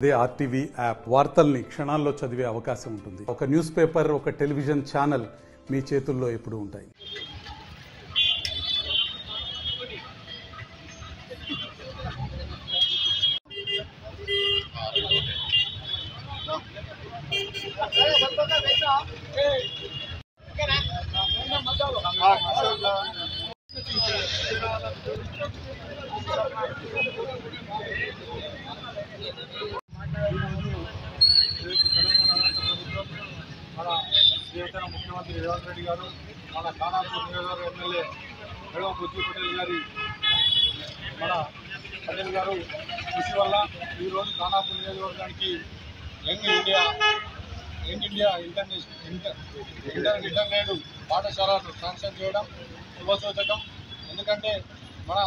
అదే RTV app వార్తల్ని క్షణాల్లో చదివే అవకాశం ఉంటుంది. ఒక న్యూస్ పేపర్, ఒక టెలివిజన్ ఛానల్ మీ చేతుల్లో ఎప్పుడూ ఉంటాయి. మన శ్రీకాకుళ ముఖ్యమంత్రి రేవంత్ రెడ్డి గారు, మన ఖానాపూర్ నియోజకవర్గ ఎమ్మెల్యే మేడం బుజ్జి పటేల్ గారి పటేల్ గారు కృషి వల్ల ఈరోజు ఖానాపూర్ నియోజకవర్గానికి యంగ్ ఇండియా ఇంటర్నేట్ పాఠశాలను శాంక్షన్ చేయడం శుభసూచకం. ఎందుకంటే మన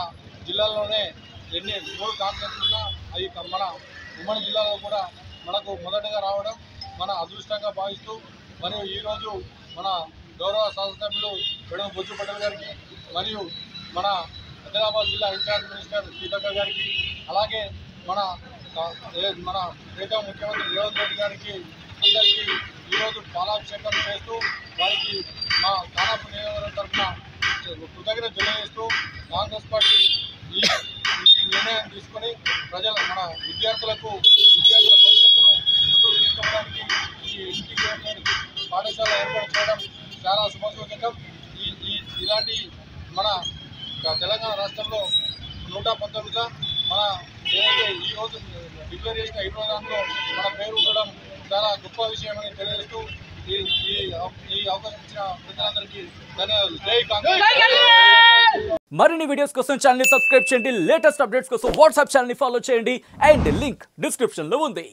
జిల్లాలోనే ఎన్ని 3 కాన్సెప్ట్లు ఉన్నా అవి మన ఉమ్మడి జిల్లాలో కూడా మనకు మొదటగా రావడం మన అదృష్టంగా భావిస్తూ, మరియు ఈరోజు మన గౌరవ శాసనసభ్యులు మేడం బుజ్జి పటేల్ గారికి మరియు మన హైదరాబాద్ జిల్లా ఇన్ఛార్జ్ మినిస్టర్ సీతక్క గారికి, అలాగే మన ప్రీతం ముఖ్యమంత్రి రేవంత్ రెడ్డి గారికి అందరికీ ఈరోజు పాలాభిషేకం చేస్తూ వారికి మా ఖానాపూర్ నియోజకవర్గం తరఫున కృతజ్ఞత తెలియజేస్తూ, కాంగ్రెస్ పార్టీ ఈ నిర్ణయం తీసుకొని మన విద్యార్థుల భవిష్యత్తును ముందుకు తీసుకోవడానికి ఈ ఇంటిగ్రేటెడ్ పాఠశాల ఏర్పాటు చేయడం చాలా శుభసూచకం. ఇలాంటి మన తెలంగాణ రాష్ట్రంలో 119గా మన ఏదైతే ఈరోజు డిక్లేర్ చేసిన 20 దాంట్లో మన పేరు ఉండడం చాలా గొప్ప విషయమని తెలియజేస్తూ ఈ అవకాశం ఇచ్చిన ప్రజలందరికీ ధన్యవాదాలు. జై కాంగ్రెస్. మరిన్ని వీడియోస్ కోసం ఛానల్ ని సబ్స్క్రైబ్ చేయండి. లేటెస్ట్ అప్డేట్స్ కోసం వాట్సాప్ ఛానల్ ని ఫాలో చేయండి. అండ్ లింక్ డిస్క్రిప్షన్ లో ఉంది.